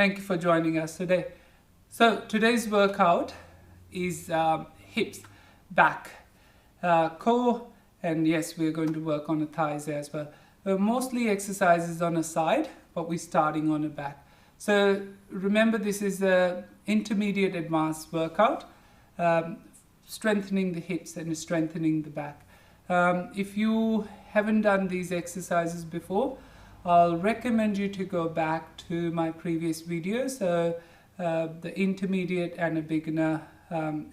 Thank you for joining us today. So today's workout is hips, back, core, and yes, we're going to work on the thighs as well. Mostly exercises on the side, but we're starting on the back. So remember, this is an intermediate advanced workout, strengthening the hips and strengthening the back. If you haven't done these exercises before, I'll recommend you to go back to my previous videos, the intermediate and a beginner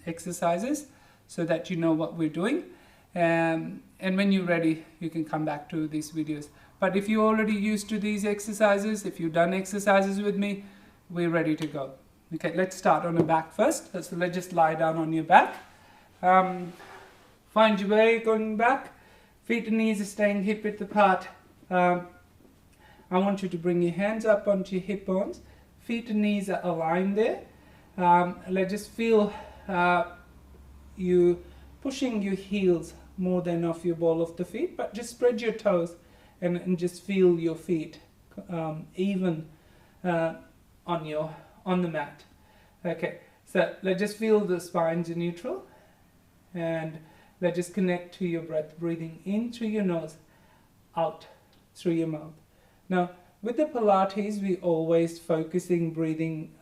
exercises, so that you know what we're doing. And when you're ready, you can come back to these videos. But if you're already used to these exercises, if you've done exercises with me, we're ready to go. Okay, let's start on the back first. So let's just lie down on your back. Find your way going back. Feet and knees are staying hip width apart. I want you to bring your hands up onto your hip bones. Feet and knees are aligned there. Let's just feel you pushing your heels more than off your ball of the feet, but just spread your toes and just feel your feet even on the mat. Okay, so let's just feel the spines in neutral, and let's just connect to your breath, breathing in through your nose, out through your mouth. Now, with the Pilates, we always focusing breathing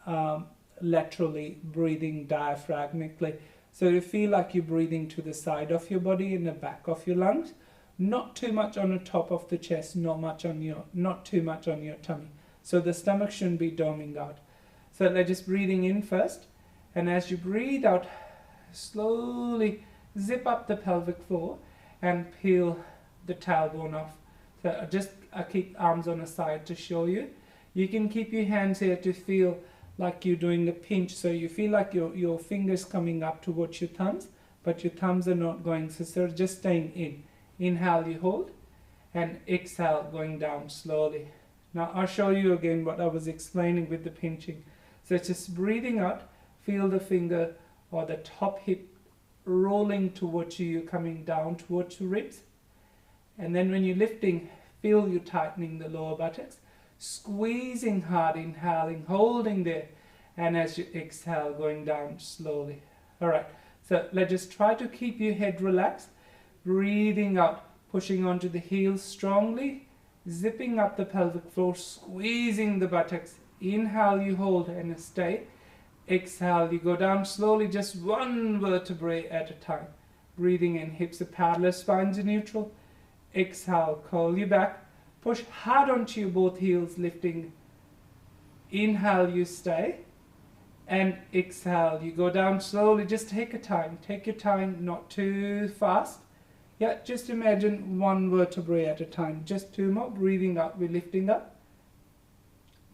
laterally, breathing diaphragmatically. So you feel like you're breathing to the side of your body and the back of your lungs, not too much on the top of the chest, not too much on your tummy. So the stomach shouldn't be doming out. So let's just breathing in first, and as you breathe out, slowly zip up the pelvic floor and peel the tailbone off. So just I keep arms on the side to show you. You can keep your hands here to feel like you're doing a pinch, so you feel like your fingers coming up towards your thumbs, but your thumbs are not going, so just staying in. Inhale, you hold, and exhale, going down slowly. Now I'll show you again what I was explaining with the pinching. So it's just breathing out, feel the finger or the top hip rolling towards you, you're coming down towards your ribs. And then when you're lifting, feel you tightening the lower buttocks, squeezing hard, inhaling, holding there, and as you exhale, going down slowly. All right, so let's just try to keep your head relaxed, breathing out, pushing onto the heels strongly, zipping up the pelvic floor, squeezing the buttocks. Inhale, you hold and stay. Exhale, you go down slowly, just one vertebrae at a time. Breathing in, hips are parallel, spines are neutral. Exhale, curl you back, push hard onto your both heels, lifting. Inhale, you stay, and exhale, you go down slowly. Just take your time, not too fast. Yeah, just imagine one vertebrae at a time. Just two more. Breathing out, we're lifting up,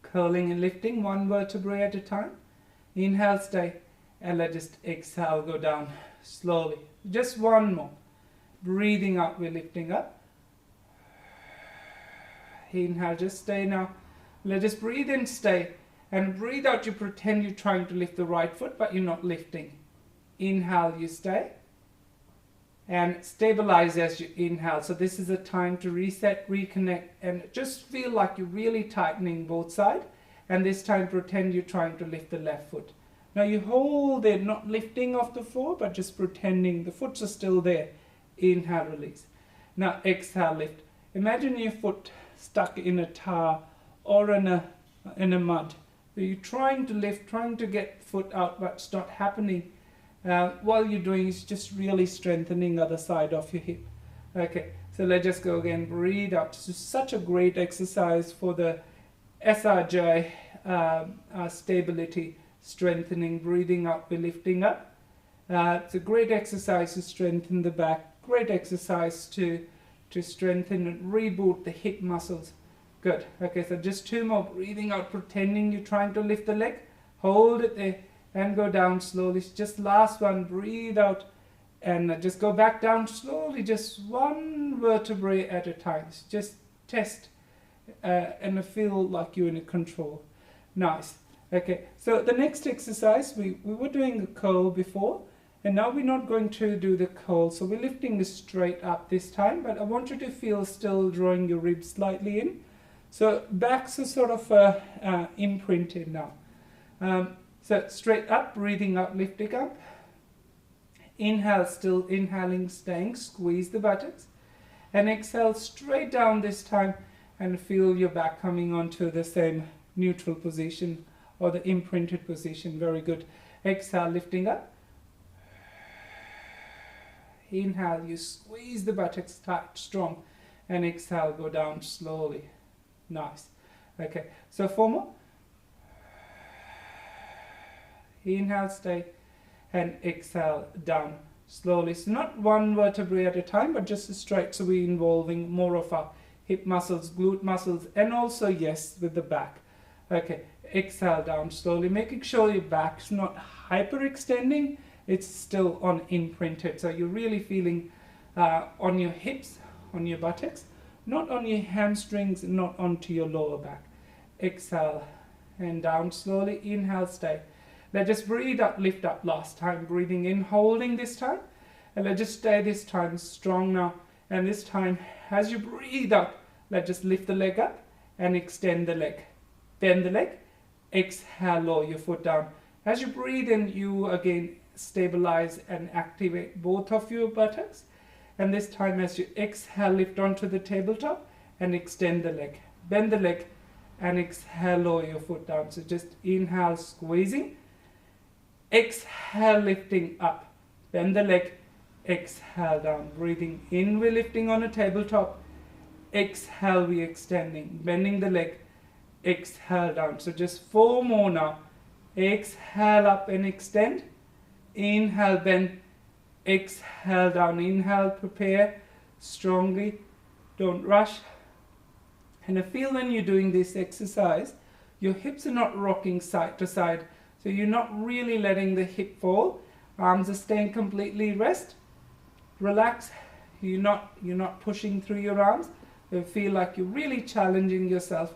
curling and lifting, one vertebrae at a time. Inhale, stay, and let's just exhale, go down slowly. Just one more. Breathing out, we're lifting up. Inhale, just stay now. Let's just breathe in, stay, and breathe out. You pretend you're trying to lift the right foot, but you're not lifting. Inhale, you stay, and stabilize as you inhale. So this is a time to reset, reconnect, and just feel like you're really tightening both sides. And this time pretend you're trying to lift the left foot. Now you hold there, not lifting off the floor, but just pretending the foots are still there. Inhale, release. Now exhale, lift. Imagine your foot stuck in a tar or in a mud. So you're trying to lift, trying to get foot out, but it's not happening. What you're doing is just really strengthening the other side of your hip. Okay, so let's just go again. Breathe out. This is such a great exercise for the SRJ stability, strengthening. Breathing out, we're lifting up. It's a great exercise to strengthen the back. Great exercise to strengthen and reboot the hip muscles. Good. Okay, so just two more. Breathing out, pretending you're trying to lift the leg. Hold it there and go down slowly. Just last one. Breathe out and just go back down slowly. Just one vertebrae at a time. Just test and feel like you're in control. Nice. Okay, so the next exercise, we were doing a curl before. And now we're not going to do the curl, so we're lifting this straight up this time, but I want you to feel still drawing your ribs slightly in. So backs are sort of imprinted now. So straight up, breathing up, lifting up. Inhale, still inhaling, staying, squeeze the buttocks. And exhale straight down this time and feel your back coming onto the same neutral position or the imprinted position. Very good. Exhale, lifting up. Inhale, you squeeze the buttocks tight, strong. And exhale, go down slowly. Nice. Okay, so 4 more. Inhale, stay. And exhale, down slowly. So not one vertebrae at a time, but just straight. So we're involving more of our hip muscles, glute muscles, and also, yes, with the back. Okay, exhale down slowly, making sure your back's not hyperextending. It's still on imprinted. So you're really feeling on your hips, on your buttocks, not on your hamstrings, not onto your lower back. Exhale and down slowly. Inhale, stay. Let's just breathe up, lift up last time. Breathing in, holding this time. And let's just stay this time strong now. And this time, as you breathe up, let's just lift the leg up and extend the leg. Bend the leg. Exhale, lower your foot down. As you breathe in, you again stabilize and activate both of your buttocks. And this time, as you exhale, lift onto the tabletop and extend the leg. Bend the leg and exhale, lower your foot down. So just inhale, squeezing. Exhale, lifting up. Bend the leg. Exhale, down. Breathing in, we're lifting on a tabletop. Exhale, we're extending. Bending the leg. Exhale, down. So just 4 more now. Exhale, up and extend. Inhale, bend. Exhale, down. Inhale, prepare strongly. Don't rush. And I feel when you're doing this exercise, your hips are not rocking side to side. So you're not really letting the hip fall. Arms are staying completely rest. Relax. You're not pushing through your arms. You feel like you're really challenging yourself.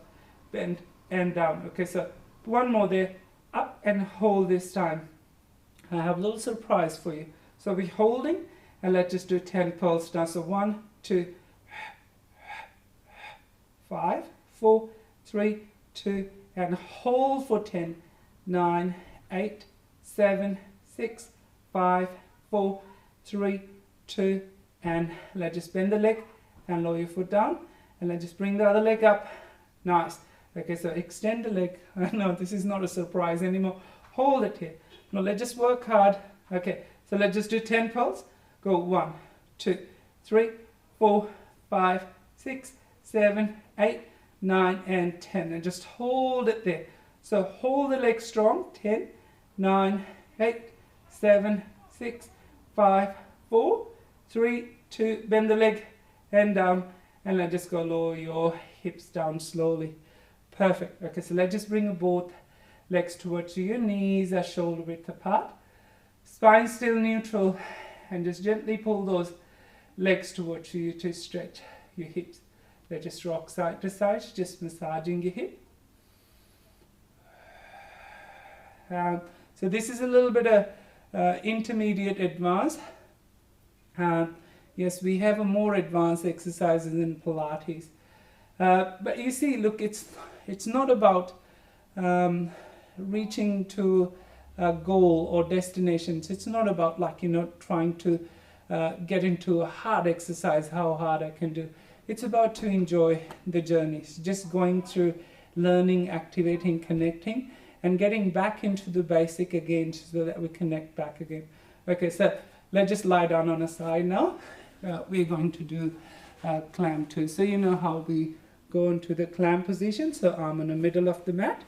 Bend and down. Okay, so 1 more there. Up and hold this time. I have a little surprise for you. So we're holding and let's just do 10 pulse now. So 1, 2, 5, 4, 3, 2, and hold for 10. 9, 8, 7, 6, 5, 4, 3, 2, and let's just bend the leg and lower your foot down. And let's just bring the other leg up. Nice. Okay, so extend the leg. No, this is not a surprise anymore. Hold it here. No, let's just work hard. Okay, so let's just do 10 pulse. Go 1, 2, 3, 4, 5, 6, 7, 8, 9, and 10. And just hold it there. So hold the leg strong. 10, 9, 8, 7, 6, 5, 4, 3, 2. Bend the leg and down. And let's just go lower your hips down slowly. Perfect. Okay, so let's just bring both legs towards you. Your knees are shoulder width apart. Spine still neutral. And just gently pull those legs towards you to stretch your hips. Let's just rock side to side, just massaging your hip. So this is a little bit of intermediate advanced. Yes, we have a more advanced exercises in Pilates. But you see, look, it's not about reaching to a goal or destinations. It's not about trying to get into a hard exercise, how hard I can do. It's about to enjoy the journey. It's just going through learning, activating, connecting, and getting back into the basic again so that we connect back again. Okay, so let's just lie down on a side now. We're going to do clam 2. So you know how we go into the clam position. So arm in the middle of the mat.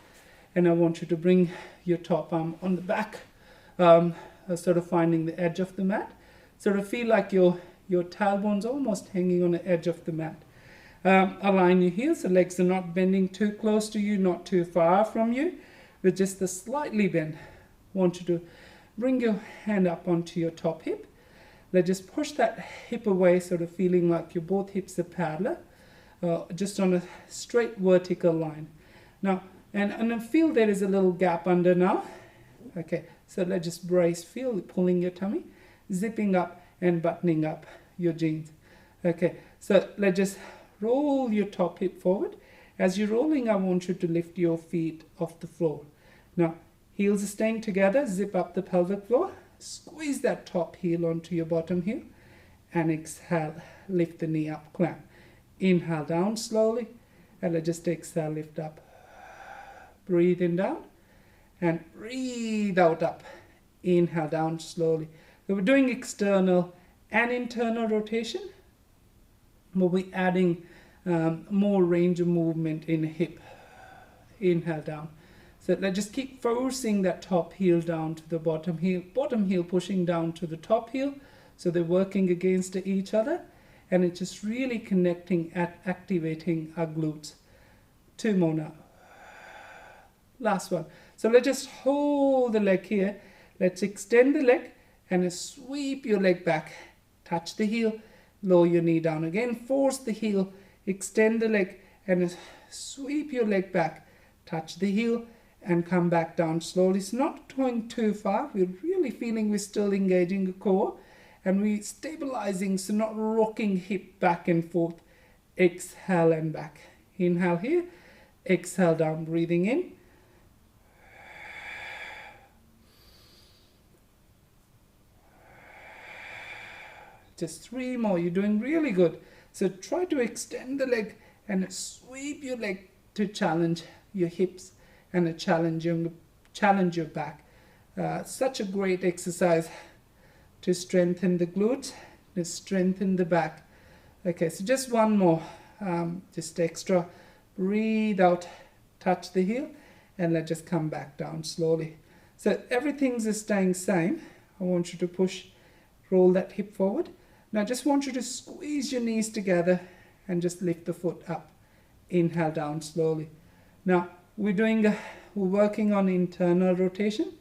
And I want you to bring your top arm on the back, sort of finding the edge of the mat. Sort of feel like your tailbone's almost hanging on the edge of the mat. Align your heels. The legs are not bending too close to you, not too far from you, but just a slightly bend. Want you to bring your hand up onto your top hip. Let's just push that hip away, sort of feeling like your both hips are parallel, just on a straight vertical line. Now, and I feel there is a little gap under now. Okay, so let's just brace, feel pulling your tummy, zipping up and buttoning up your jeans. Okay, so let's just roll your top hip forward As you're rolling, I want you to lift your feet off the floor. Now, heels are staying together, zip up the pelvic floor, squeeze that top heel onto your bottom heel, and exhale, lift the knee up, clamp. Inhale down slowly, and just exhale, lift up. Breathe in down, and breathe out up. Inhale down slowly. So we're doing external and internal rotation, but we're adding more range of movement in hip. Inhale down. So let's just keep forcing that top heel down to the bottom heel pushing down to the top heel. So they're working against each other, and it's just really connecting at activating our glutes. 2 more now. Last one. So let's just hold the leg here. Let's extend the leg and sweep your leg back. Touch the heel, lower your knee down again. Force the heel, extend the leg and sweep your leg back. Touch the heel and come back down slowly. It's not going too far. We're really feeling we're still engaging the core, and we're stabilizing, so not rocking hip back and forth. Exhale and back. Inhale here, exhale down, breathing in. Just 3 more. You're doing really good. So try to extend the leg and sweep your leg to challenge your hips and challenge your back. Such a great exercise to strengthen the glutes, to strengthen the back. Okay, so just 1 more. Just extra. Breathe out, touch the heel, and let's just come back down slowly. So everything's staying same. I want you to push, roll that hip forward. Now I just want you to squeeze your knees together and just lift the foot up. Inhale down slowly. Now we're working on internal rotation.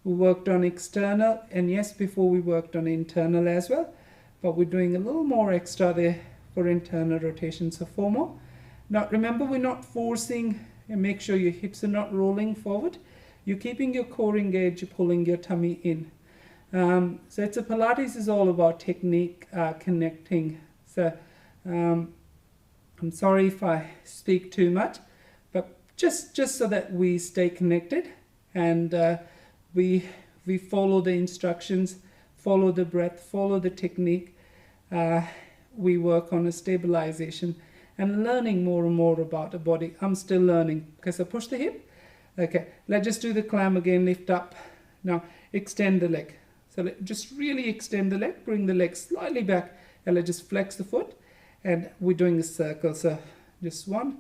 We worked on external, and yes, before we worked on internal as well, but we're doing a little more extra there for internal rotation. So 4 more. Now remember, we're not forcing, and make sure your hips are not rolling forward. You're keeping your core engaged, you're pulling your tummy in. So it's Pilates is all about technique, connecting. So I'm sorry if I speak too much, but just so that we stay connected and we follow the instructions, follow the breath, follow the technique. We work on a stabilization and learning more and more about the body. I'm still learning. Okay, so push the hip. Okay, let's just do the climb again, lift up. Now extend the leg. So just really extend the leg, bring the leg slightly back, and let's just flex the foot. And we're doing a circle. So just 1.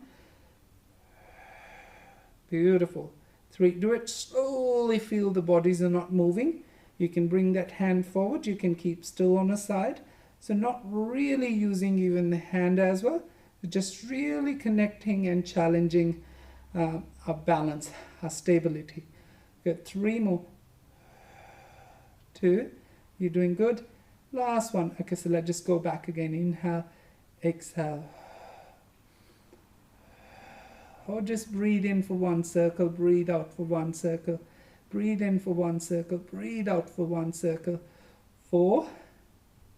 Beautiful. 3. Do it slowly. Feel the bodies are not moving. You can bring that hand forward. You can keep still on a side. So not really using even the hand as well. Just really connecting and challenging our balance, our stability. Good. 3 more. 2. You're doing good. Last one. Okay, so let's just go back again. Inhale, exhale. Or just breathe in for 1 circle, breathe out for 1 circle. Breathe in for 1 circle, breathe out for 1 circle. 4,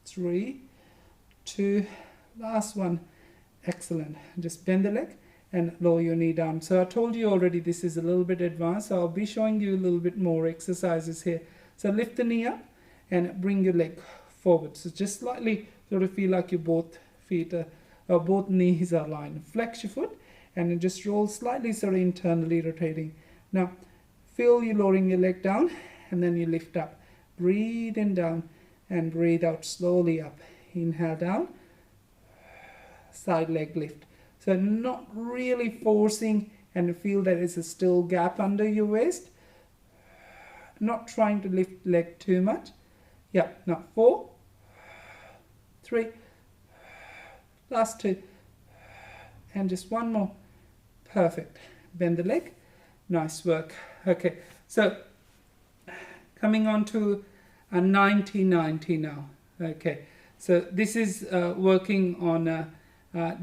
3, 2, last one. Excellent. Just bend the leg and lower your knee down. So I told you already this is a little bit advanced, so I'll be showing you a little bit more exercises here. So lift the knee up and bring your leg forward. So just slightly sort of feel like your both feet or both knees are aligned. Flex your foot and then just roll slightly, sort of internally rotating. Now feel you lowering your leg down and then you lift up. Breathe in down and breathe out slowly up. Inhale down, side leg lift. So not really forcing, and feel that it's a still gap under your waist. Not trying to lift leg too much. Yeah, now 4, 3, last 2, and just 1 more. Perfect. Bend the leg. Nice work. Okay, so coming on to a 90-90 now. Okay, so this is working on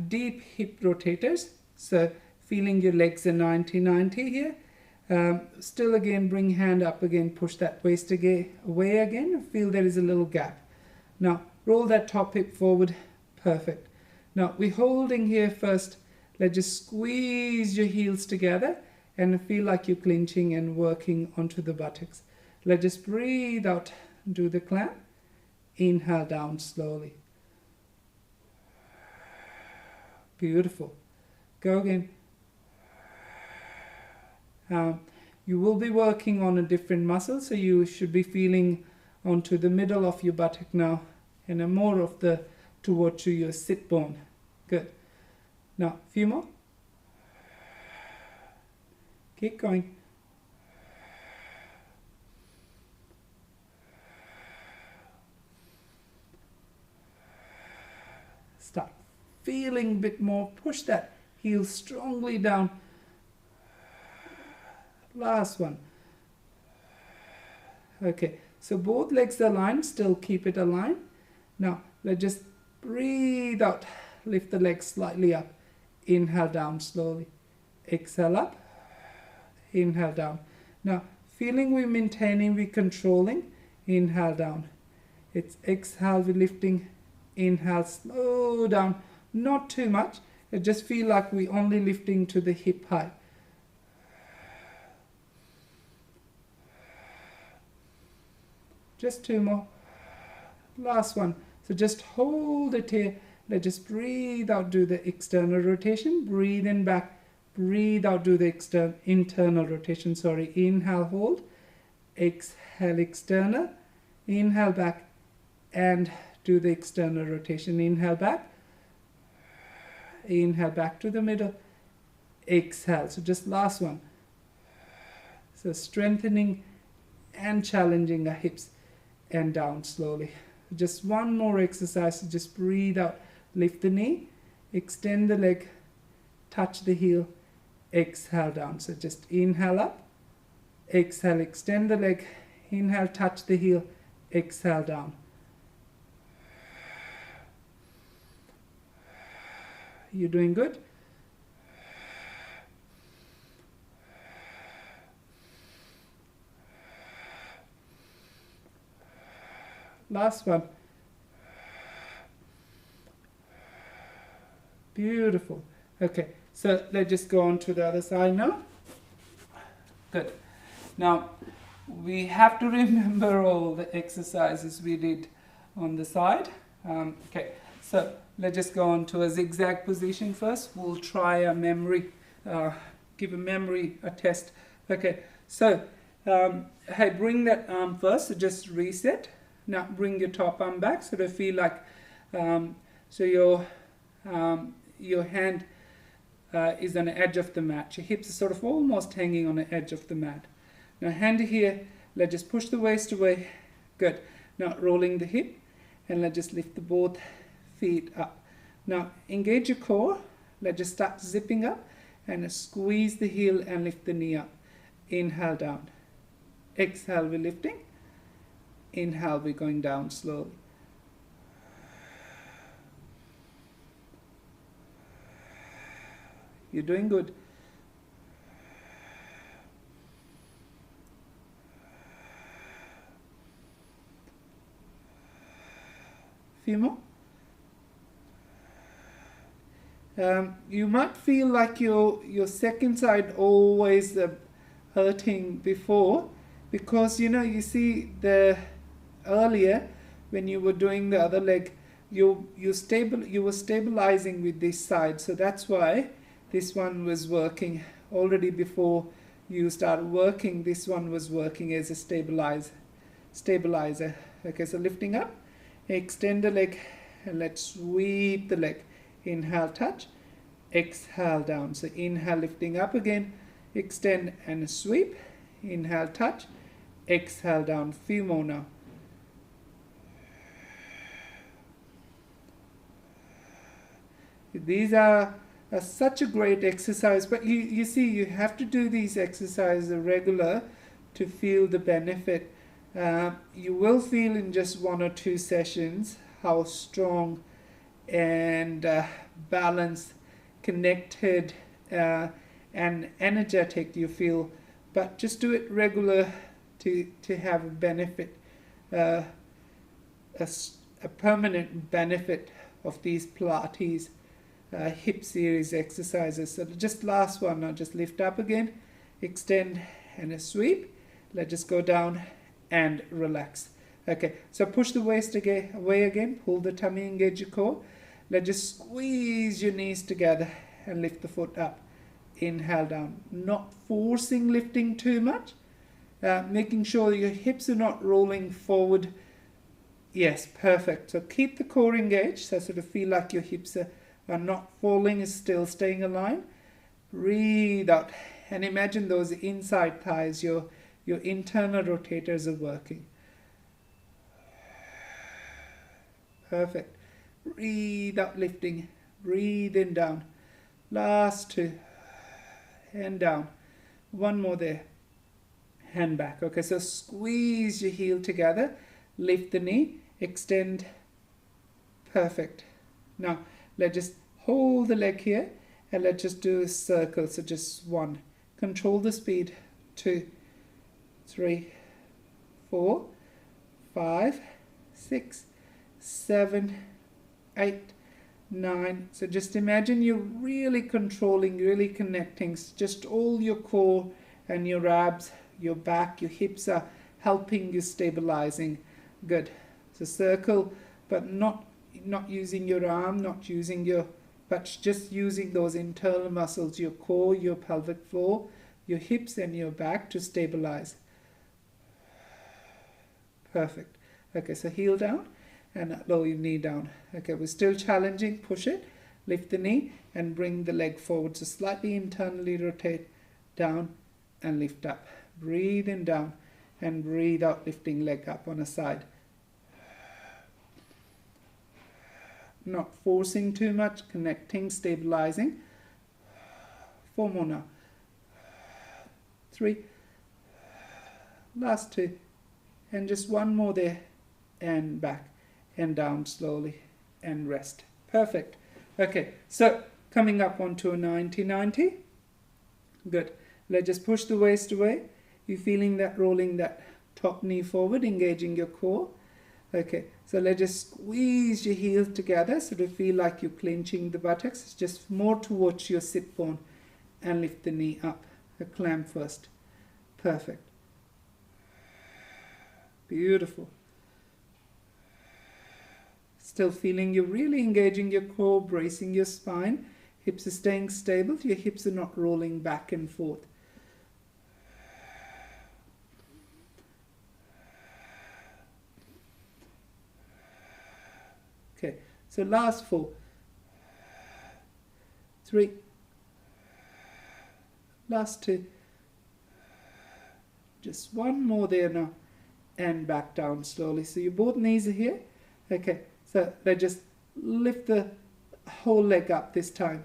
deep hip rotators. So feeling your legs are 90-90 here. Still again, bring hand up again, push that waist away again. Feel there is a little gap. Now roll that top hip forward. Perfect. Now we're holding here first. Let's just squeeze your heels together and feel like you're clenching and working onto the buttocks. Let's just breathe out, do the clamp. Inhale down slowly. Beautiful. Go again. You will be working on a different muscle, so you should be feeling onto the middle of your buttock now, and more of the toward to your sit bone. Good. Now, a few more. Keep going. Start feeling a bit more. Push that heel strongly down. Last one. Okay, so both legs aligned, still keep it aligned. Now, let's just breathe out. Lift the legs slightly up. Inhale down slowly. Exhale up. Inhale down. Now, feeling we're maintaining, we're controlling. Inhale down. It's exhale, we're lifting. Inhale, slow down. Not too much. It just feel like we're only lifting to the hip height. Just two more. Last one. So just hold it here. Let's just breathe out, do the external rotation. Breathe in back. Breathe out, do the internal rotation. Sorry. Inhale, hold. Exhale, external. Inhale back and do the external rotation. Inhale back. Inhale back to the middle. Exhale. So just last one. So strengthening and challenging the hips and down slowly. Just one more exercise. Just breathe out. Lift the knee. Extend the leg. Touch the heel. Exhale down. So just inhale up. Exhale. Extend the leg. Inhale. Touch the heel. Exhale down. You're doing good. Last one. Beautiful. Okay, so let's just go on to the other side now. Good. Now, we have to remember all the exercises we did on the side. Okay, so let's just go on to a zigzag position first. We'll try a memory, give a memory a test. Okay, so hey, bring that arm first, so just reset. Now bring your top arm back so to feel like, so your hand is on the edge of the mat. Your hips are sort of almost hanging on the edge of the mat. Now hand here, let's just push the waist away. Good. Now rolling the hip, and let's just lift the both feet up. Now engage your core. Let's just start zipping up and squeeze the heel and lift the knee up. Inhale down. Exhale, we're lifting. Inhale, we're going down slowly. You're doing good. Few more. You might feel like your second side always hurting before, because you see the earlier when you were doing the other leg, you were stabilizing with this side, so that's why this one was working already before you started working. This one was working as a stabilizer. Okay, so lifting up, extend the leg, and let's sweep the leg. Inhale, touch. Exhale, down. So inhale, lifting up again. Extend and sweep. Inhale, touch. Exhale, down. Few more now. These are such a great exercise, but you see, you have to do these exercises regular to feel the benefit. You will feel in just 1 or 2 sessions how strong and balanced, connected, and energetic you feel. But just do it regular to have a benefit, a permanent benefit of these Pilates hip series exercises. So just last one now, just lift up again, extend and a sweep. Let's just go down and relax. Okay, so push the waist away again, pull the tummy, engage your core. Let's just squeeze your knees together and lift the foot up. Inhale down, not forcing lifting too much, making sure your hips are not rolling forward. Yes, perfect. So keep the core engaged, so sort of feel like your hips are not falling, is still staying aligned. Breathe out and imagine those inside thighs, your internal rotators are working. Perfect. Breathe out, lifting. Breathe in, down. Last two. And down. One more there. Hand back. Okay, so squeeze your heel together. Lift the knee. Extend. Perfect. Now, let's just hold the leg here. And let's just do a circle. So just one. Control the speed. 2, 3, 4, 5, 6, 7, 8, 9. So just imagine you're really controlling, really connecting just all your core and your abs, your back, your hips are helping you, stabilizing. Good. So circle, but not using your arm, not using your, but just using those internal muscles, your core, your pelvic floor, your hips and your back to stabilize. Perfect. Okay, so heel down and lower your knee down. Okay, we're still challenging. Push it, lift the knee and bring the leg forward. So slightly internally rotate, down and lift up. Breathe in, down and breathe out, lifting leg up on a side. Not forcing too much, connecting, stabilizing. 4 more now. 3. Last 2. And just one more there. And back and down slowly and rest. Perfect. Okay, so coming up onto a 90-90. Good. Let's just push the waist away. You're feeling that rolling that top knee forward, engaging your core. Okay, so let's just squeeze your heels together so to feel like you're clenching the buttocks. It's just more towards your sit bone and lift the knee up. A clamp first. Perfect. Beautiful. Still feeling you're really engaging your core, bracing your spine. Hips are staying stable. Your hips are not rolling back and forth. Okay, so last 4. 3. Last 2. Just one more there now. And back down slowly. So your both knees are here. Okay, so let's just lift the whole leg up this time.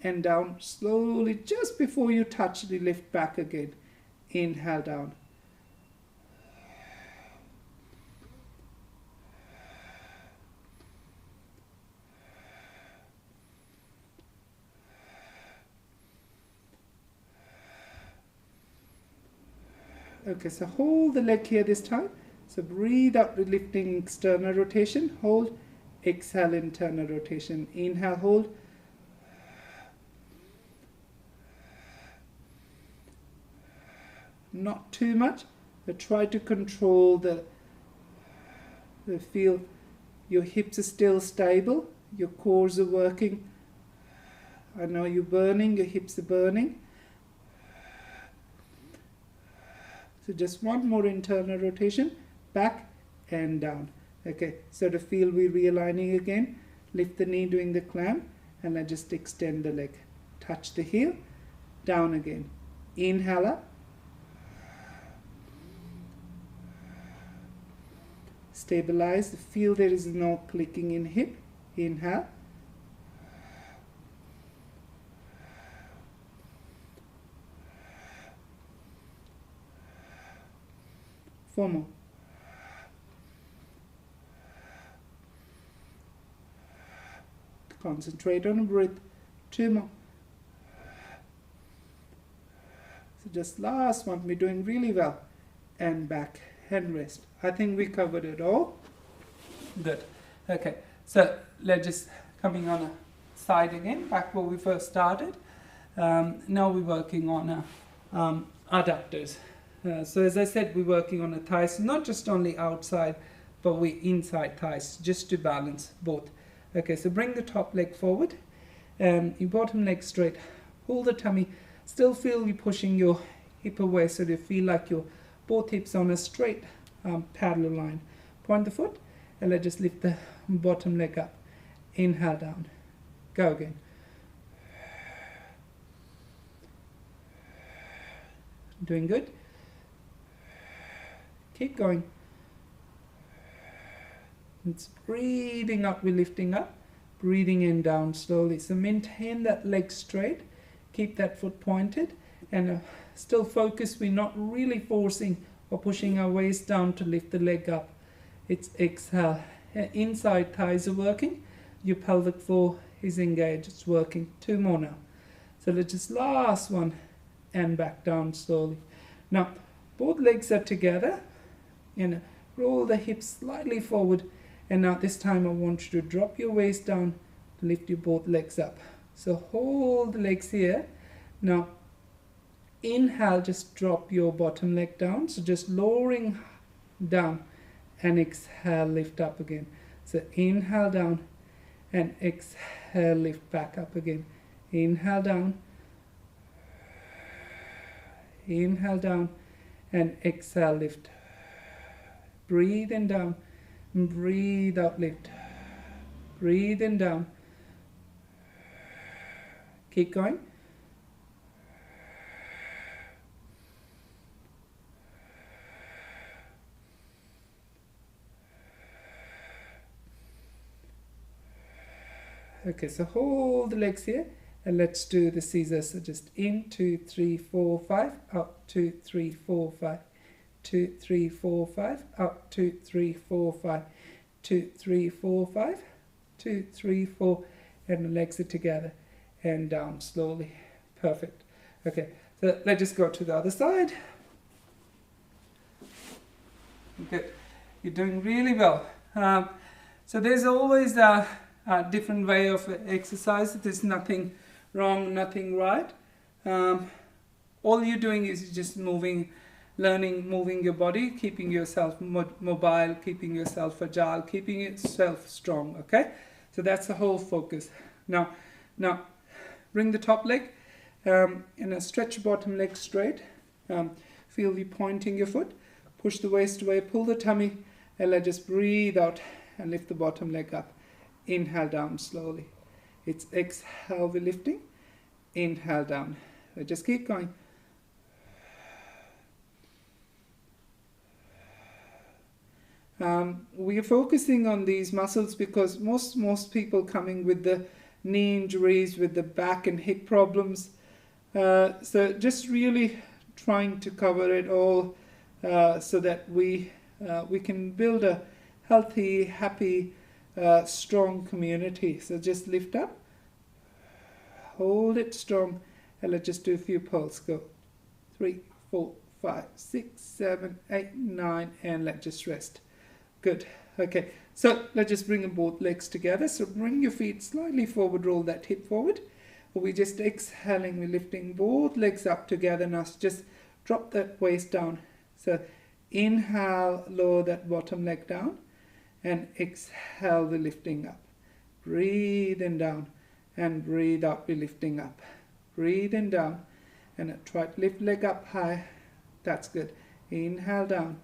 And down slowly, just before you touch the lift back again. Inhale down. Okay, so hold the leg here this time. So breathe out the lifting external rotation. Hold. Exhale, internal rotation. Inhale, hold. Not too much, but try to control the feel. Your hips are still stable. Your cores are working. I know you're burning. Your hips are burning. So just one more internal rotation, back and down. Okay, so to feel we're realigning again, lift the knee doing the clamp, and I just extend the leg. Touch the heel, down again. Inhale up. Stabilize, feel there is no clicking in hip. Inhale. Four more. Concentrate on the breath. 2 more. So just last one. We're doing really well. And back and rest. I think we covered it all. Good. Okay. So let's just coming on side again, back where we first started. Now we're working on adductors. So as I said, we're working on the thighs, not just only outside, but we inside thighs, just to balance both. Okay, so bring the top leg forward, your bottom leg straight, pull the tummy, still feel you pushing your hip away so you feel like your both hips on a straight parallel line. Point the foot, and let's just lift the bottom leg up. Inhale down. Go again. Doing good. Keep going. It's breathing up, we're lifting up. Breathing in down slowly. So maintain that leg straight. Keep that foot pointed. And still focus. We're not really forcing or pushing our waist down to lift the leg up. It's exhale. Inside thighs are working. Your pelvic floor is engaged. It's working. 2 more now. So let's just last one. And back down slowly. Now, both legs are together. And roll the hips slightly forward. And now this time I want you to drop your waist down. Lift your both legs up. So hold the legs here. Now, inhale, just drop your bottom leg down. So just lowering down. And exhale, lift up again. So inhale down. And exhale, lift back up again. Inhale down. Inhale down. And exhale, lift. Breathe in down. Breathe out, lift. Breathe in down. Keep going. Okay, so hold the legs here and let's do the scissors. So just in, 2, 3, 4, 5, out, 2, 3, 4, 5. 2, 3, 4, 5, up, 2, 3, 4, 5, 2, 3, 4, 5, 2, 3, 4, and the legs are together, and down slowly. Perfect. Okay, so let's just go to the other side. Good. You're doing really well. So there's always a different way of exercise. There's nothing wrong, nothing right. All you're doing is just moving your body, keeping yourself mobile, keeping yourself agile, keeping yourself strong, okay? So that's the whole focus. Now, bring the top leg and stretch your bottom leg straight. Feel you pointing your foot. Push the waist away, pull the tummy, and let's just breathe out and lift the bottom leg up. Inhale down slowly. It's exhale, we're lifting. Inhale down. Just keep going. We are focusing on these muscles because most people coming with the knee injuries, with the back and hip problems. So just really trying to cover it all so that we can build a healthy, happy, strong community. So just lift up, hold it strong, and let's just do a few pulses. Go 3, 4, 5, 6, 7, 8, 9, and let's just rest. Good. Okay, so let's just bring both legs together. So bring your feet slightly forward, roll that hip forward. We're just exhaling, we're lifting both legs up together. Now just drop that waist down. So inhale, lower that bottom leg down. And exhale, we're lifting up. Breathe in down. And breathe out, we're lifting up. Breathe in down. And try to lift leg up high. That's good. Inhale down.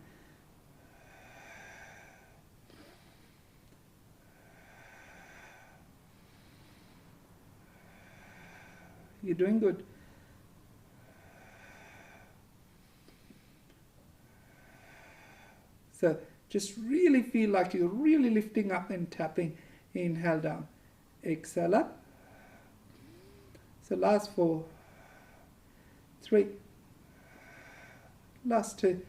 You're doing good. So just really feel like you're really lifting up and tapping. Inhale down. Exhale up. So last 4, 3, last 2.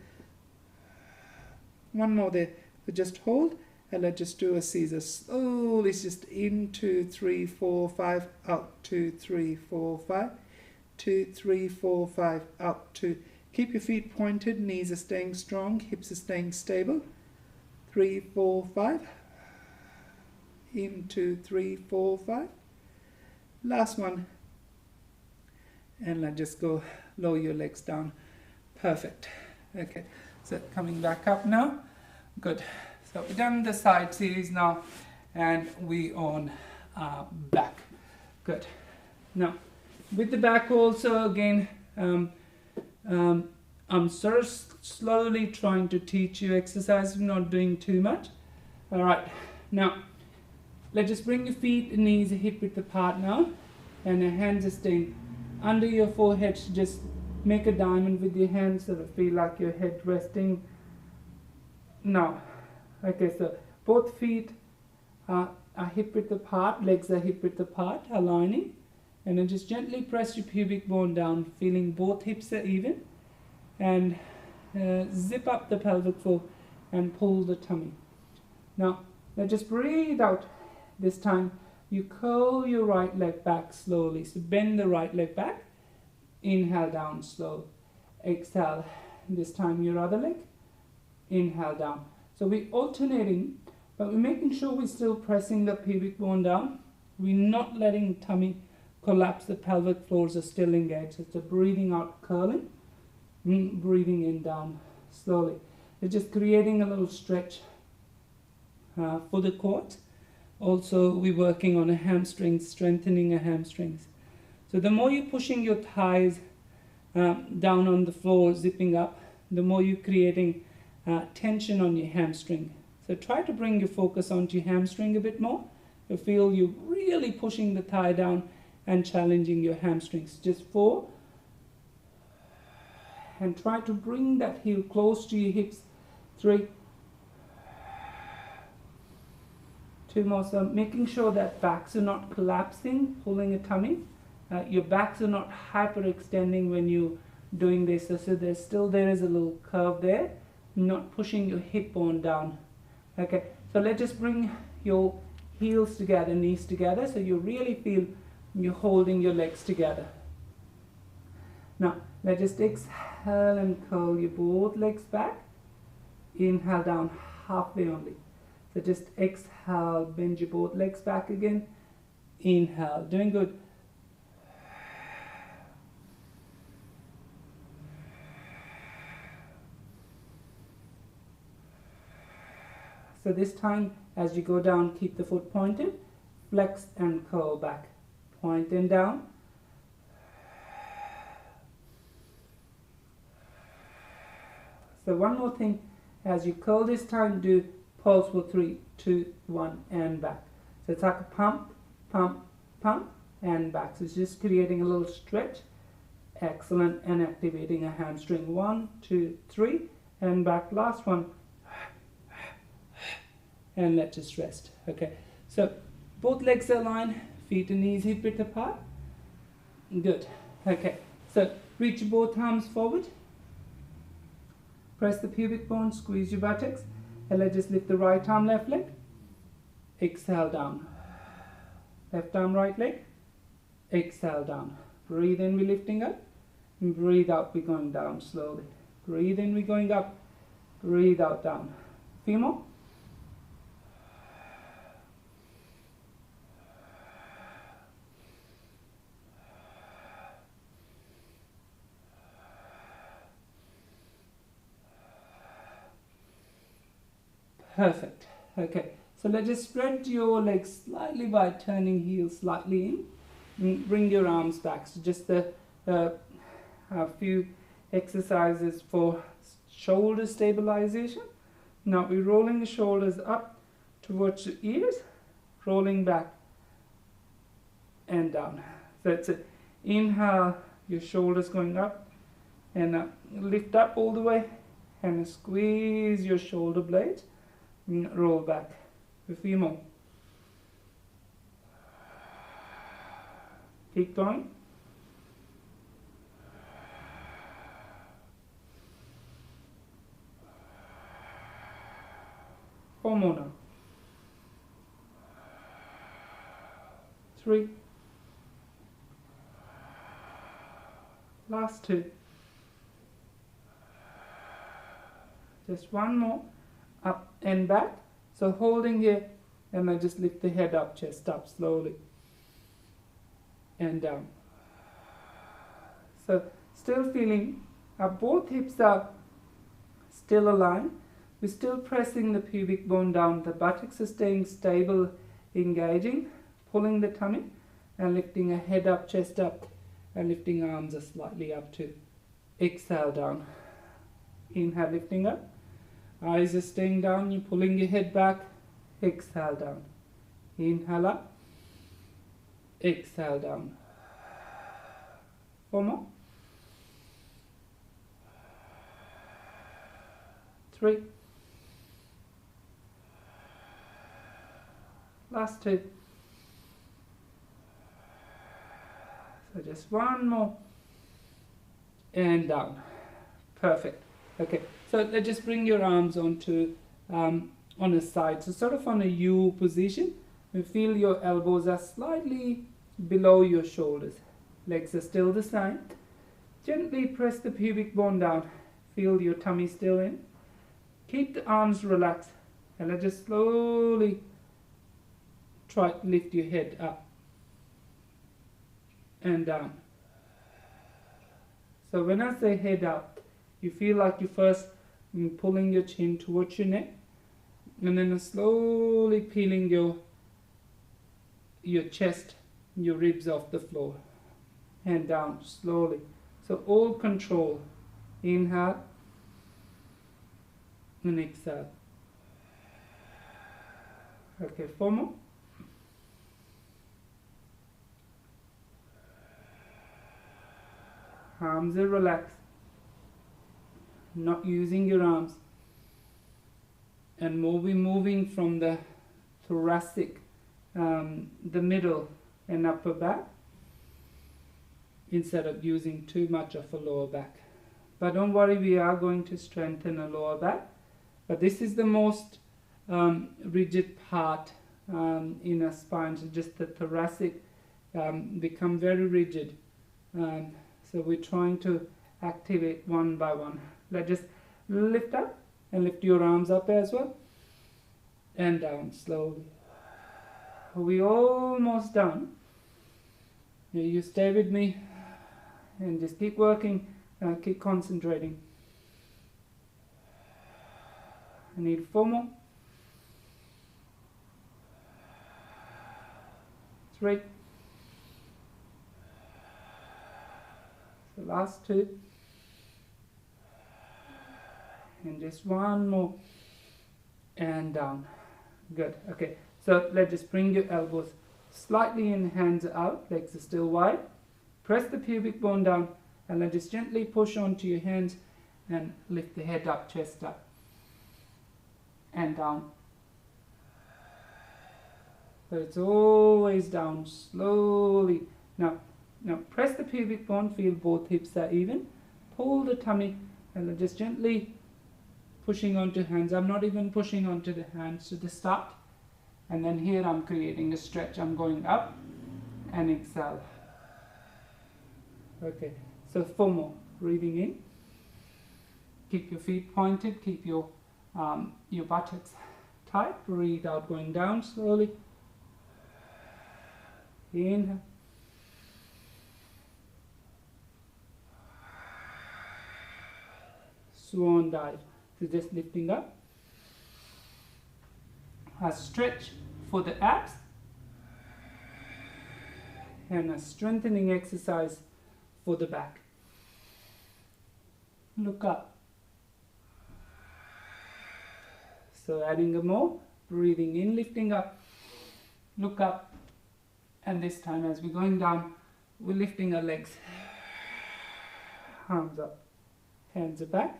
One more there. So just hold and let's just do a Caesar. Slowly just in, 2, 3, 4, 5, out, 2, 3, 4, 5, 2, 3, 4, 5, out, 2. Keep your feet pointed, knees are staying strong, hips are staying stable. 3, 4, 5. In, 2, 3, 4, 5. Last one. And let's just go lower your legs down. Perfect. Okay, so coming back up now. Good. So we've done the side series now, and we on back. Good. Now, with the back also, again, I'm sort of slowly trying to teach you exercises, not doing too much. All right. Now, let's just bring your feet and knees hip width apart now, and your hands are staying under your forehead. So just make a diamond with your hands so that feel like your head resting. Now, okay, so both feet are hip width apart, legs are hip width apart, aligning, and then just gently press your pubic bone down, feeling both hips are even, and zip up the pelvic floor and pull the tummy. Now, let's just breathe out. This time, you curl your right leg back slowly. So bend the right leg back. Inhale down slow. Exhale. This time your other leg. Inhale down. So we're alternating, but we're making sure we're still pressing the pubic bone down. We're not letting tummy collapse. The pelvic floors are still engaged. So it's a breathing out, curling. Breathing in down slowly. It's just creating a little stretch for the quads. Also, we're working on a hamstring, strengthening a hamstrings. So the more you're pushing your thighs down on the floor, zipping up, the more you're creating tension on your hamstring. So try to bring your focus onto your hamstring a bit more. You feel you're really pushing the thigh down and challenging your hamstrings. Just 4. And try to bring that heel close to your hips. 3. 2 more. So making sure that backs are not collapsing, pulling a tummy. Your backs are not hyperextending when you're doing this. So there is a little curve there. Not pushing your hip bone down. Okay. So let's just bring your heels together, knees together. So you really feel you're holding your legs together. Now, let's just exhale and curl your both legs back. Inhale down halfway only. So just exhale, bend your both legs back again. Inhale, doing good. So this time, as you go down, keep the foot pointed. Flex and curl back. Point and down. So one more thing, as you curl this time, do pulse for 3, 2, 1, and back. So it's like a pump, pump, pump, and back. So it's just creating a little stretch. Excellent. And activating a hamstring. 1, 2, 3, and back. Last one. And let's just rest. Okay. So both legs are aligned, feet and knees hip width apart. Good. Okay. So reach both arms forward. Press the pubic bone, squeeze your buttocks. And let's just lift the right arm, left leg. Exhale down. Left arm, right leg. Exhale down. Breathe in, we're lifting up. And breathe out, we're going down slowly. Breathe in, we're going up. Breathe out, down. Few more. Perfect. Okay, so let's just spread your legs slightly by turning heels slightly in. And bring your arms back. So just a few exercises for shoulder stabilization. Now we're rolling the shoulders up towards the ears, rolling back and down. So that's it. Inhale, your shoulders going up, and lift up all the way, and squeeze your shoulder blades. Roll back. A few more. Keep going. Four more now. 3. Last 2. Just one more. Up and back. So holding here, and I just lift the head up, chest up slowly. and down. So still feeling our both hips are still aligned. We're still pressing the pubic bone down. The buttocks are staying stable, engaging, pulling the tummy and lifting a head up, chest up, and lifting arms are slightly up to exhale down. Inhale, lifting up. Eyes are staying down. You're pulling your head back. Exhale down. Inhale up. Exhale down. 4 more. 3. Last 2. So just 1 more. And down. Perfect. Okay. So let's just bring your arms onto on a side. So sort of on a U position. You feel your elbows are slightly below your shoulders. Legs are still the same. Gently press the pubic bone down. Feel your tummy still in. Keep the arms relaxed. And let's just slowly try to lift your head up and down. So when I say head up, you feel like you're first pulling your chin towards your neck, and then slowly peeling your chest, your ribs off the floor, and down slowly. So all control. Inhale and exhale. Okay, 4 more. Arms are relaxed. Not using your arms. And moving from the thoracic, the middle and upper back, instead of using too much of a lower back. But don't worry, we are going to strengthen a lower back. But this is the most rigid part in our spine. So just the thoracic become very rigid. So we're trying to activate one by one. Let's just lift up and lift your arms up as well. And down slowly. We're almost done. You stay with me and just keep working, keep concentrating. I need 4 more. 3. The last 2. And just 1 more. And down. Good. Okay. So let's just bring your elbows slightly in, hands out, legs are still wide. Press the pubic bone down and then just gently push onto your hands and lift the head up, chest up. And down. So it's always down slowly. Now press the pubic bone, feel both hips are even. Pull the tummy and then just gently pushing onto hands. I'm not even pushing onto the hands to the start. And then here I'm creating a stretch. I'm going up and exhale. Okay, so 4 more. Breathing in. Keep your feet pointed. Keep your buttocks tight. Breathe out, going down slowly. Inhale. Swan dive. So just lifting up. A stretch for the abs. And a strengthening exercise for the back. Look up. So adding a more. Breathing in, lifting up. Look up. And this time as we're going down, we're lifting our legs. Arms up. Hands are back.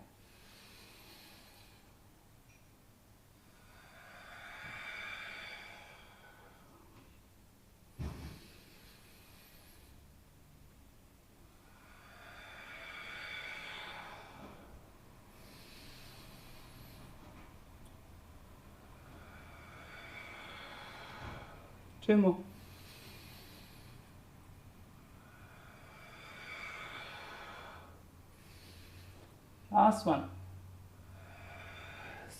Two more. Last one.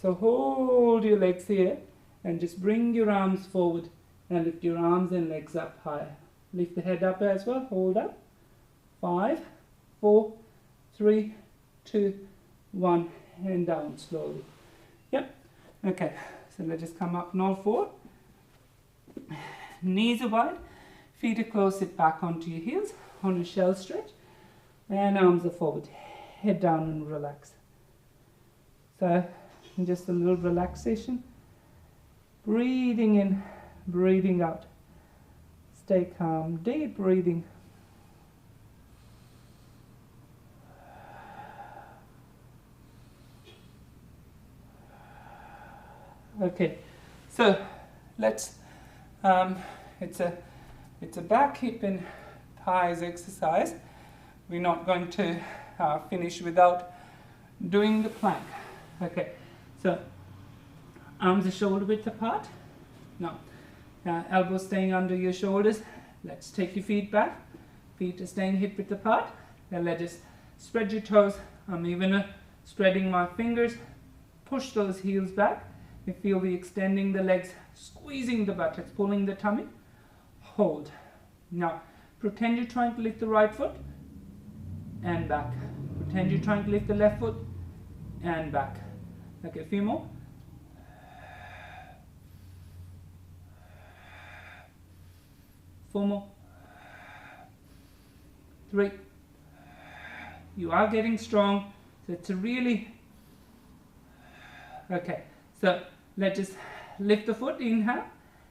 So hold your legs here and just bring your arms forward and lift your arms and legs up high. Lift the head up as well. Hold up. 5, 4, 3, 2, 1, and down slowly. Yep. Okay. So let's just come up on all four. Knees are wide. Feet are close. Sit back onto your heels on a shell stretch. And arms are forward. Head down and relax. So just a little relaxation. Breathing in, breathing out. Stay calm. Deep breathing. Okay, so let's, it's a back, hip and thighs exercise. We're not going to finish without doing the plank. Okay, so arms are shoulder width apart. Now, elbows staying under your shoulders. Let's take your feet back. Feet are staying hip width apart. Then let's just spread your toes. I'm even spreading my fingers. Push those heels back. You feel the extending the legs, squeezing the buttocks, pulling the tummy. Hold. Now, pretend you're trying to lift the right foot and back. Pretend you're trying to lift the left foot and back. Okay, a few more. 4 more. 3. You are getting strong. So it's a really... Okay, so let's just lift the foot, inhale,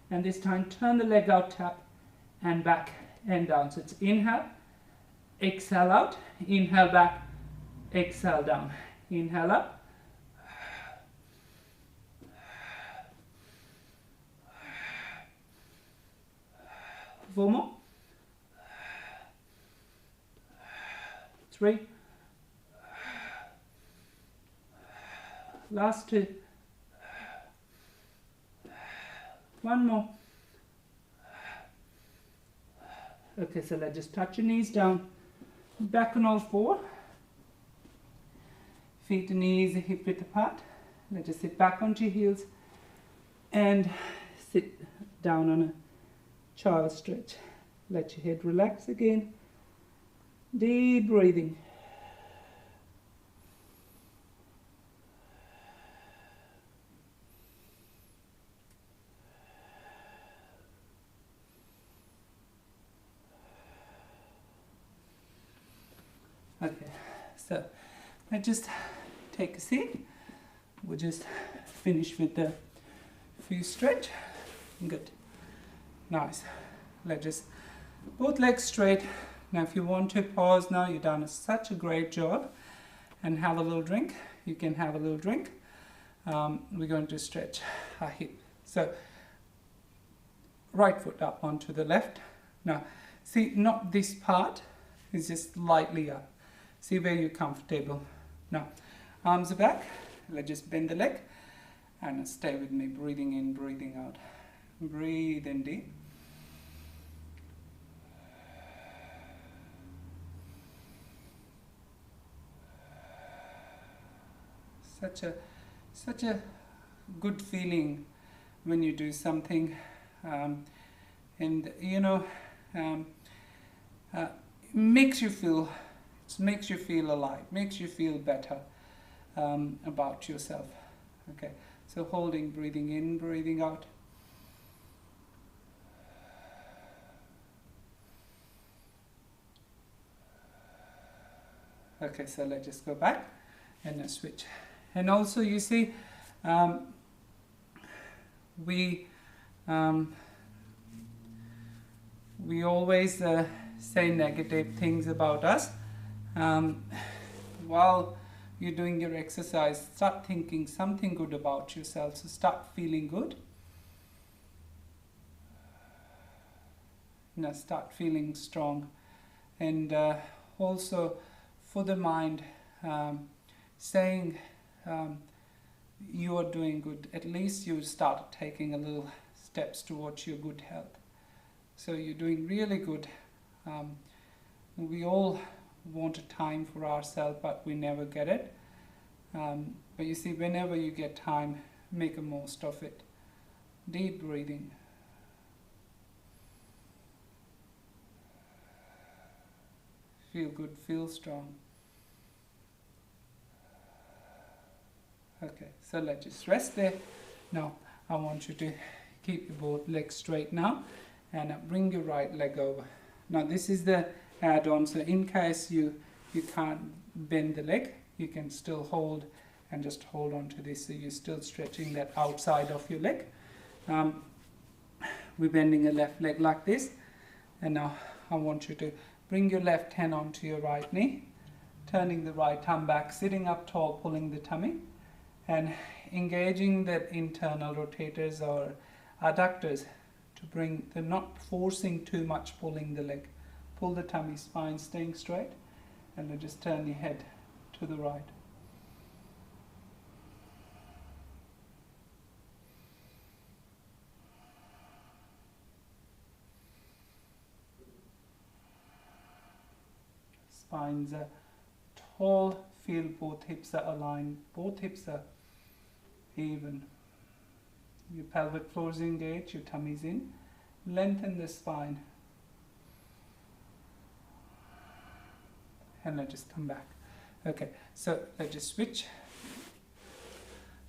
and this time turn the leg out, tap, and back and down. So it's inhale, exhale out, inhale back, exhale down. Inhale up. 4 more. 3. Last 2. 1 more. Okay, so let's just touch your knees down. Back on all 4. Feet and knees are hip width apart. Let's just sit back onto your heels and sit down on a child stretch. Let your head relax again. Deep breathing. Okay, so let's just take a seat. We'll just finish with the few stretch. Good. Nice. Let's just both legs straight. Now if you want to pause now, you've done such a great job, and have a little drink. You can have a little drink. We're going to stretch our hip. So right foot up onto the left. Now see, not this part, it's just lightly up. See where you're comfortable. Now arms are back. Let's just bend the leg and stay with me, breathing in, breathing out. Breathe in deep. Such a good feeling when you do something, and you know, makes you feel alive, makes you feel better about yourself. Okay, so holding, breathing in, breathing out. Okay, so let's just go back and switch. And also, you see, we always say negative things about us. While you're doing your exercise, start thinking something good about yourself. So start feeling good. Now start feeling strong. And also for the mind, saying you are doing good. At least you start taking a little steps towards your good health. So you're doing really good. We all want a time for ourselves, but we never get it. But you see, whenever you get time, make the most of it. Deep breathing. feel good, feel strong. Okay, so let's just rest there. Now I want you to keep your both legs straight now, and bring your right leg over. Now this is the add-on, so in case you can't bend the leg, you can still hold and just hold on to this, so you're still stretching that outside of your leg. We're bending a left leg like this, and now I want you to bring your left hand onto your right knee, turning the right arm back, sitting up tall, pulling the tummy, and engaging the internal rotators or adductors to bring, they're not forcing too much, pulling the leg. Pull the tummy, spine staying straight, and then just turn your head to the right. Spines are tall, feel both hips are aligned, both hips are even. Your pelvic floor is engaged, your tummy is in. Lengthen the spine. And let's just come back. Okay, so let's just switch.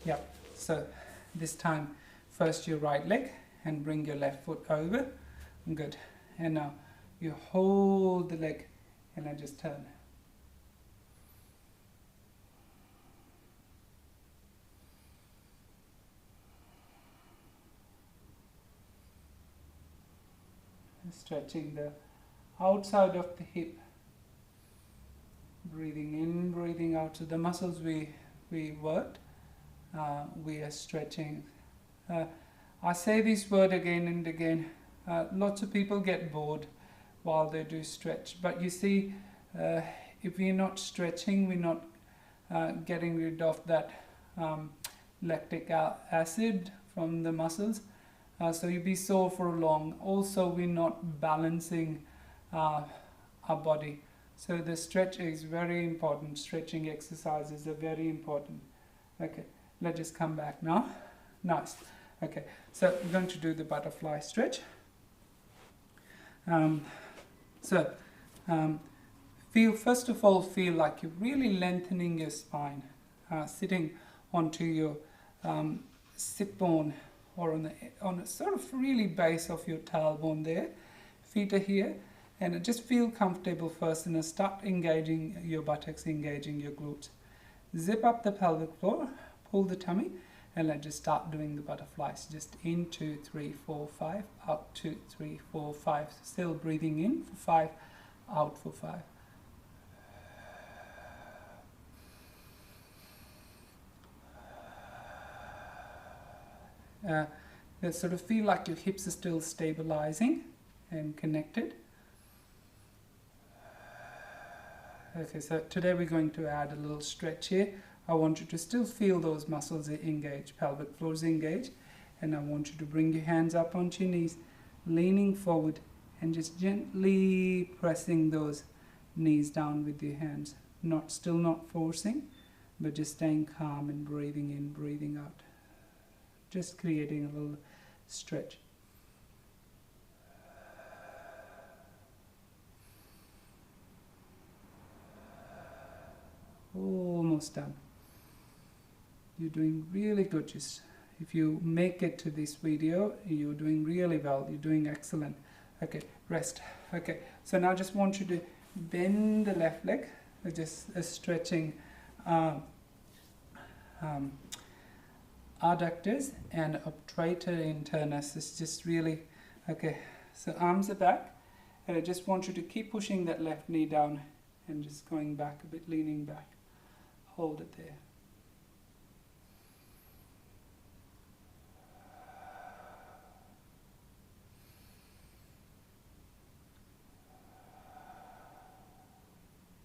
Yeah, so this time first your right leg and bring your left foot over. Good. And now you hold the leg and I just turn. Stretching the outside of the hip. Breathing in, breathing out. So the muscles we worked, we are stretching. I say this word again and again. Lots of people get bored while they do stretch. But you see, if we're not stretching, we're not getting rid of that lactic acid from the muscles. So you'll be sore for long. Also, we're not balancing our body. So the stretch is very important. Stretching exercises are very important. Okay, let's just come back now. Nice. Okay, so we're going to do the butterfly stretch. Feel, first of all, feel like you're really lengthening your spine, sitting onto your sit bone or on a sort of really base of your tailbone there. Feet are here. And just feel comfortable first and start engaging your buttocks, engaging your glutes. Zip up the pelvic floor, pull the tummy, and let's just start doing the butterflies. Just in, 2, 3, 4, 5, out, 2, 3, 4, 5. Still breathing in for 5, out for 5. You sort of feel like your hips are still stabilizing and connected. Okay, so today we're going to add a little stretch here. I want you to still feel those muscles engage, pelvic floors engage, and I want you to bring your hands up onto your knees, leaning forward and just gently pressing those knees down with your hands. Still not forcing, but just staying calm and breathing in, breathing out. Just creating a little stretch. Almost done. You're doing really good. Just if you make it to this video, you're doing really well. You're doing excellent. Okay, rest. Okay, so now I just want you to bend the left leg, just stretching adductors and obturator internus. It's just really, okay, so arms are back, and I just want you to keep pushing that left knee down and just going back a bit, leaning back. Hold it there.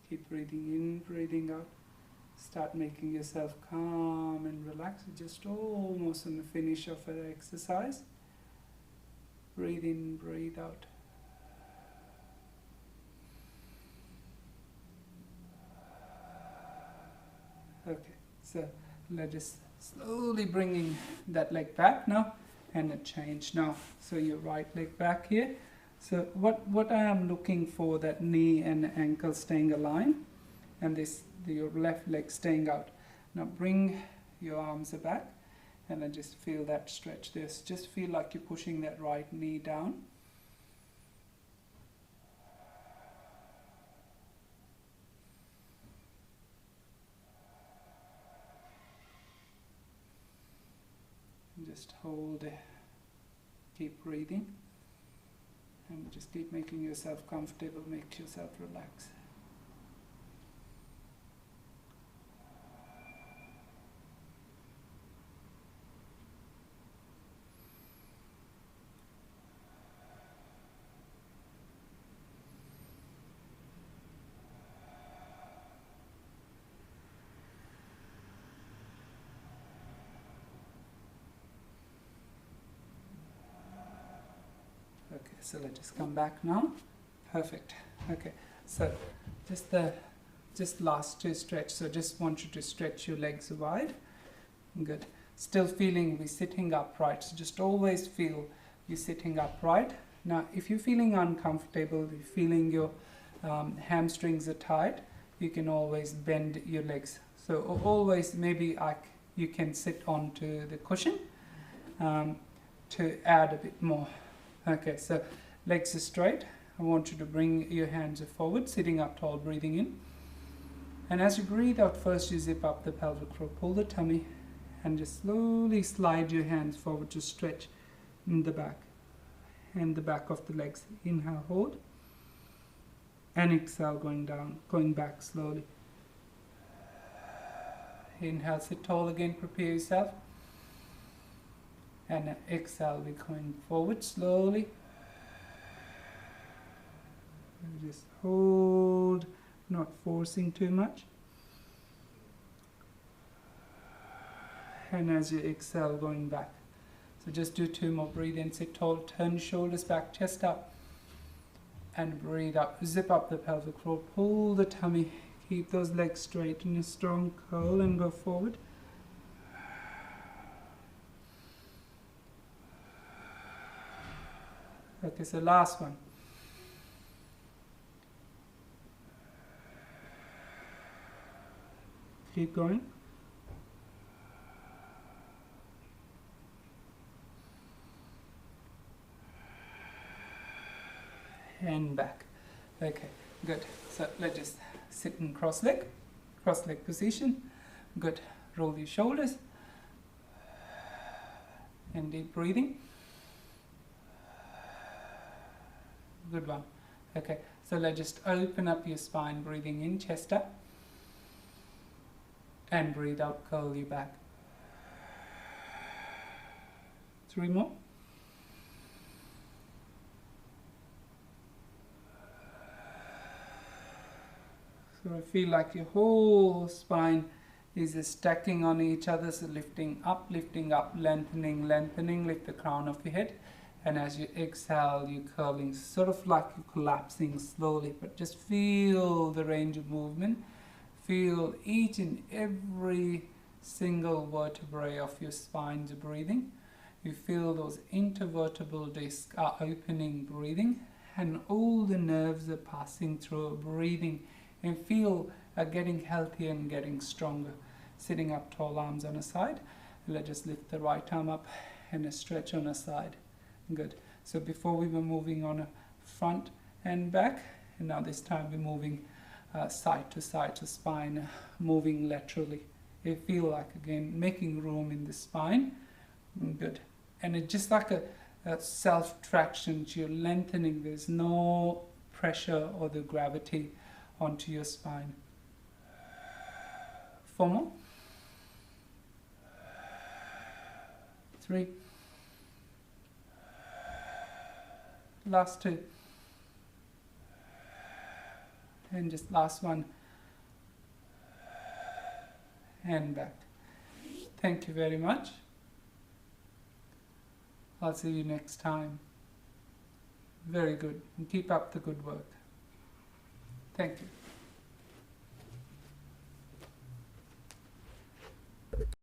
Keep breathing in, breathing out. Start making yourself calm and relaxed. Just almost on the finish of an exercise. Breathe in, breathe out. Okay, so let's just slowly bringing that leg back now, and a change now. So your right leg back here. So what I am looking for, that knee and ankle staying aligned, and your left leg staying out. Now bring your arms back, and then just feel that stretch. Just feel like you're pushing that right knee down. And just hold it. Keep breathing. And just keep making yourself comfortable, make yourself relax. Okay, so let's just come back now. Perfect. Okay, so just last two stretch. So just want you to stretch your legs wide. Good. Still feeling we're sitting upright. So just always feel you're sitting upright. Now, if you're feeling uncomfortable, you're feeling your hamstrings are tight, you can always bend your legs. So always maybe you can sit onto the cushion to add a bit more. Okay, so legs are straight. I want you to bring your hands forward, sitting up tall, breathing in. And as you breathe out, first you zip up the pelvic floor, pull the tummy, and just slowly slide your hands forward to stretch in the back and the back of the legs. Inhale, hold, and exhale, going down, going back slowly. Inhale, sit tall again, prepare yourself. And exhale, we're going forward slowly. And just hold, not forcing too much. And as you exhale, going back. So just do two more. Breathe in, sit tall, turn shoulders back, chest up. And breathe up. Zip up the pelvic floor, pull the tummy. Keep those legs straight in a strong curl and go forward. Okay, so last one. Keep going. And back. Okay, good. So let's just sit in cross leg position. Good. Roll your shoulders. And deep breathing. Good one. Okay, so let's just open up your spine, breathing in, chest up. And breathe out, curl your back. 3 more. So I feel like your whole spine is stacking on each other, so lifting up, lengthening, lift the crown of your head. And as you exhale, you're curling, sort of like you're collapsing slowly, but just feel the range of movement. Feel each and every single vertebrae of your spine's breathing. You feel those intervertebral discs are opening, breathing, and all the nerves are passing through, breathing, and feel getting healthier and getting stronger. Sitting up tall, arms on a side. Let's just lift the right arm up and a stretch on a side. Good. So before we were moving on a front and back, and now this time we're moving side to side, so spine moving laterally. You feel like, again, making room in the spine. Good. And it's just like a self-traction. You're lengthening. There's no pressure or the gravity onto your spine. 4 more. 3. Last 2. And just last one. And back. Thank you very much. I'll see you next time. Very good. And keep up the good work. Thank you.